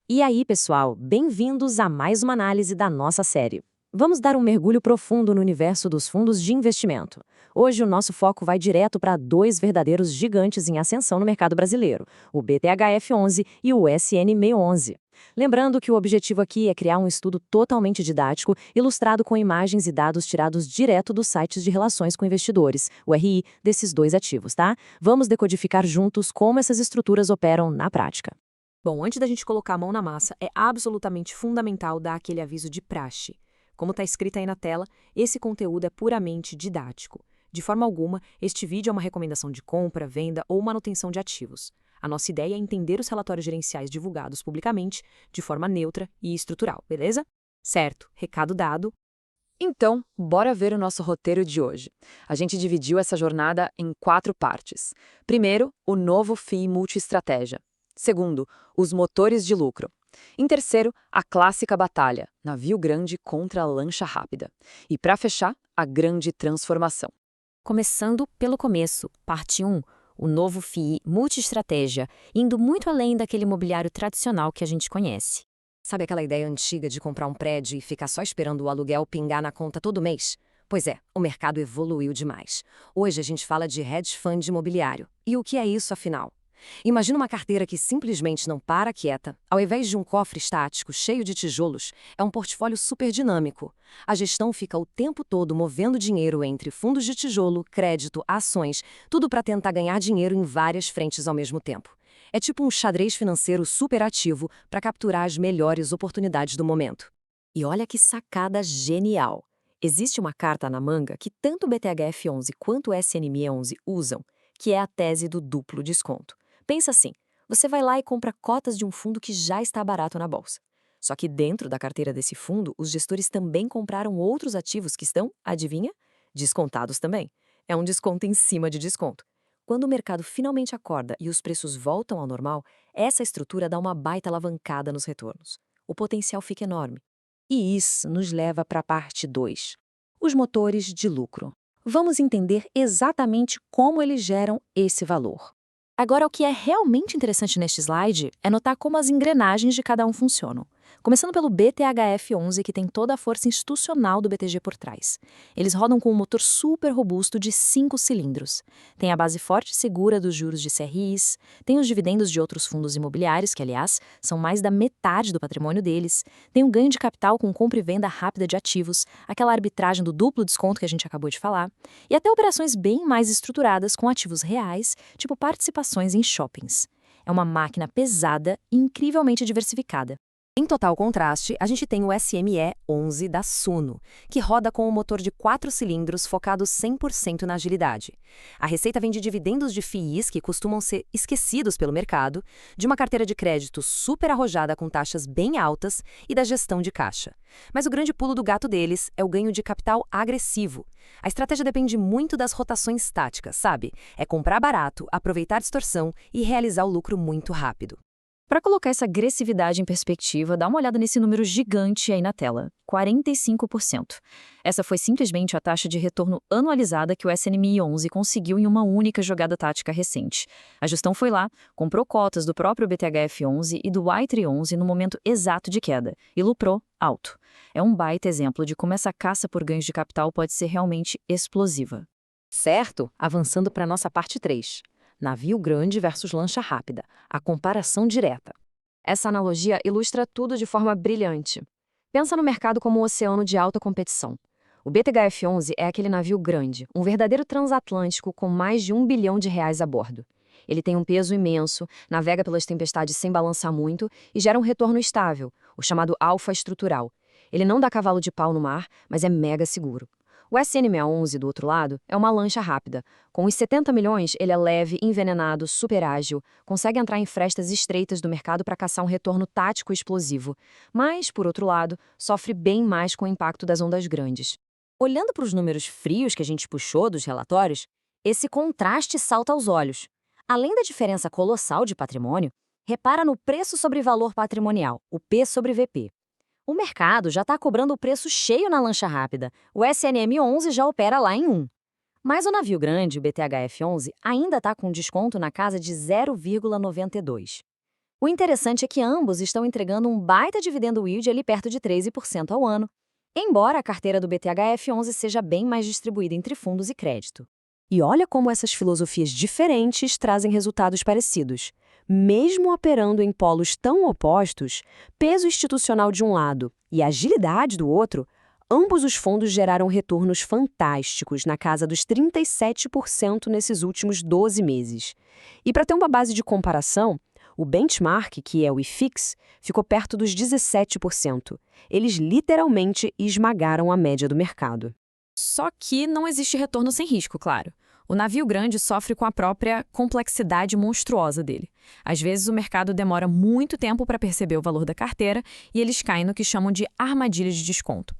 E aí, pessoal, bem-vindos a mais uma análise da nossa série. Vamos dar um mergulho profundo no universo dos fundos de investimento. Hoje o nosso foco vai direto para dois verdadeiros gigantes em ascensão no mercado brasileiro, o BTHF11 e o SN611. Lembrando que o objetivo aqui é criar um estudo totalmente didático, ilustrado com imagens e dados tirados direto dos sites de relações com investidores, o RI, desses dois ativos, tá? Vamos decodificar juntos como essas estruturas operam na prática. Bom, antes da gente colocar a mão na massa, é absolutamente fundamental dar aquele aviso de praxe. Como está escrito aí na tela, esse conteúdo é puramente didático. De forma alguma, este vídeo é uma recomendação de compra, venda ou manutenção de ativos. A nossa ideia é entender os relatórios gerenciais divulgados publicamente de forma neutra e estrutural, beleza? Certo, recado dado. Então, bora ver o nosso roteiro de hoje. A gente dividiu essa jornada em 4 partes. Primeiro, o novo FII multi-estratégia. Segundo, os motores de lucro. Em terceiro, a clássica batalha, navio grande contra a lancha rápida. E para fechar, a grande transformação. Começando pelo começo, parte 1, o novo FII multi-estratégia, indo muito além daquele imobiliário tradicional que a gente conhece. Sabe aquela ideia antiga de comprar um prédio e ficar só esperando o aluguel pingar na conta todo mês? Pois é, o mercado evoluiu demais. Hoje a gente fala de hedge fund imobiliário. E o que é isso, afinal? Imagina uma carteira que simplesmente não para quieta. Ao invés de um cofre estático cheio de tijolos, é um portfólio super dinâmico. A gestão fica o tempo todo movendo dinheiro entre fundos de tijolo, crédito, ações, tudo para tentar ganhar dinheiro em várias frentes ao mesmo tempo. É tipo um xadrez financeiro super ativo para capturar as melhores oportunidades do momento. E olha que sacada genial! Existe uma carta na manga que tanto o BTHF11 quanto o SNME11 usam, que é a tese do duplo desconto. Pensa assim, você vai lá e compra cotas de um fundo que já está barato na bolsa. Só que dentro da carteira desse fundo, os gestores também compraram outros ativos que estão, adivinha? Descontados também. É um desconto em cima de desconto. Quando o mercado finalmente acorda e os preços voltam ao normal, essa estrutura dá uma baita alavancada nos retornos. O potencial fica enorme. E isso nos leva para a parte 2. Os motores de lucro. Vamos entender exatamente como eles geram esse valor. Agora, o que é realmente interessante neste slide é notar como as engrenagens de cada um funcionam. Começando pelo BTHF11, que tem toda a força institucional do BTG por trás. Eles rodam com um motor super robusto de 5 cilindros. Tem a base forte e segura dos juros de CRIs, tem os dividendos de outros fundos imobiliários, que, aliás, são mais da metade do patrimônio deles, tem um ganho de capital com compra e venda rápida de ativos, aquela arbitragem do duplo desconto que a gente acabou de falar, e até operações bem mais estruturadas com ativos reais, tipo participações em shoppings. É uma máquina pesada e incrivelmente diversificada. Em total contraste, a gente tem o SME11 da Suno, que roda com um motor de 4 cilindros focado 100% na agilidade. A receita vem de dividendos de FIIs que costumam ser esquecidos pelo mercado, de uma carteira de crédito super arrojada com taxas bem altas e da gestão de caixa. Mas o grande pulo do gato deles é o ganho de capital agressivo. A estratégia depende muito das rotações táticas, sabe? É comprar barato, aproveitar a distorção e realizar o lucro muito rápido. Para colocar essa agressividade em perspectiva, dá uma olhada nesse número gigante aí na tela, 45%. Essa foi simplesmente a taxa de retorno anualizada que o SNMI11 conseguiu em uma única jogada tática recente. A gestão foi lá, comprou cotas do próprio BTHF11 e do Y311 no momento exato de queda, e lucrou alto. É um baita exemplo de como essa caça por ganhos de capital pode ser realmente explosiva. Certo? Avançando para a nossa parte 3. Navio grande versus lancha rápida, a comparação direta. Essa analogia ilustra tudo de forma brilhante. Pensa no mercado como um oceano de alta competição. O BTHF11 é aquele navio grande, um verdadeiro transatlântico com mais de R$ 1 bilhão a bordo. Ele tem um peso imenso, navega pelas tempestades sem balançar muito e gera um retorno estável, o chamado alfa estrutural. Ele não dá cavalo de pau no mar, mas é mega seguro. O SN611, do outro lado, é uma lancha rápida. Com os 70 milhões, ele é leve, envenenado, super ágil, consegue entrar em frestas estreitas do mercado para caçar um retorno tático explosivo. Mas, por outro lado, sofre bem mais com o impacto das ondas grandes. Olhando para os números frios que a gente puxou dos relatórios, esse contraste salta aos olhos. Além da diferença colossal de patrimônio, repara no preço sobre valor patrimonial, o P sobre VP. O mercado já está cobrando o preço cheio na lancha rápida. O SNM11 já opera lá em 1. Mas o navio grande, o BTHF11, ainda está com desconto na casa de 0,92. O interessante é que ambos estão entregando um baita dividendo yield ali perto de 13% ao ano, embora a carteira do BTHF11 seja bem mais distribuída entre fundos e crédito. E olha como essas filosofias diferentes trazem resultados parecidos. Mesmo operando em polos tão opostos, peso institucional de um lado e agilidade do outro, ambos os fundos geraram retornos fantásticos na casa dos 37% nesses últimos 12 meses. E para ter uma base de comparação, o benchmark, que é o IFIX, ficou perto dos 17%. Eles literalmente esmagaram a média do mercado. Só que não existe retorno sem risco, claro. O navio grande sofre com a própria complexidade monstruosa dele. Às vezes, o mercado demora muito tempo para perceber o valor da carteira e eles caem no que chamam de armadilha de desconto.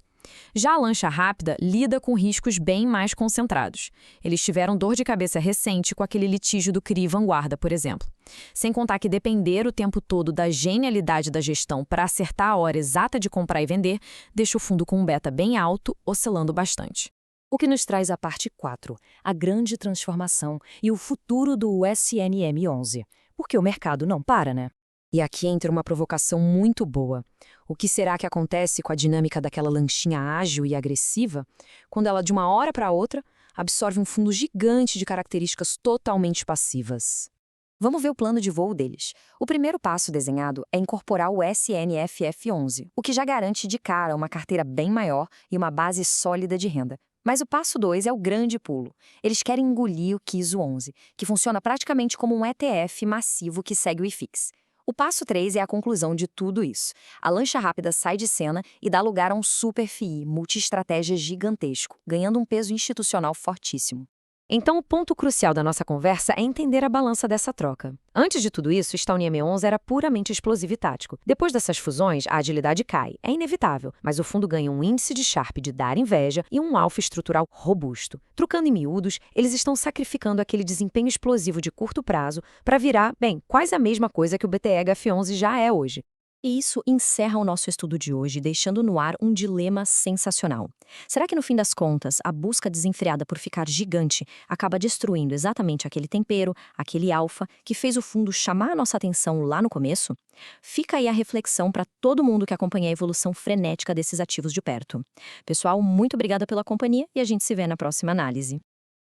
Já a lancha rápida lida com riscos bem mais concentrados. Eles tiveram dor de cabeça recente com aquele litígio do CRI Vanguarda, por exemplo. Sem contar que depender o tempo todo da genialidade da gestão para acertar a hora exata de comprar e vender, deixa o fundo com um beta bem alto, oscilando bastante. O que nos traz a parte 4, a grande transformação e o futuro do SNM11. Porque o mercado não para, né? E aqui entra uma provocação muito boa. O que será que acontece com a dinâmica daquela lanchinha ágil e agressiva quando ela, de uma hora para outra, absorve um fundo gigante de características totalmente passivas? Vamos ver o plano de voo deles. O primeiro passo desenhado é incorporar o SNFF11, o que já garante de cara uma carteira bem maior e uma base sólida de renda. Mas o passo 2 é o grande pulo. Eles querem engolir o KISO 11, que funciona praticamente como um ETF massivo que segue o IFIX. O passo 3 é a conclusão de tudo isso. A lancha rápida sai de cena e dá lugar a um super FII, multi-estratégia gigantesco, ganhando um peso institucional fortíssimo. Então, o ponto crucial da nossa conversa é entender a balança dessa troca. Antes de tudo isso, Staunia M11 era puramente explosivo e tático. Depois dessas fusões, a agilidade cai. É inevitável, mas o fundo ganha um índice de Sharpe de dar inveja e um alfa estrutural robusto. Trocando em miúdos, eles estão sacrificando aquele desempenho explosivo de curto prazo para virar, bem, quase a mesma coisa que o BTHF11 já é hoje. E isso encerra o nosso estudo de hoje, deixando no ar um dilema sensacional. Será que, no fim das contas, a busca desenfreada por ficar gigante acaba destruindo exatamente aquele tempero, aquele alfa, que fez o fundo chamar a nossa atenção lá no começo? Fica aí a reflexão para todo mundo que acompanha a evolução frenética desses ativos de perto. Pessoal, muito obrigada pela companhia e a gente se vê na próxima análise.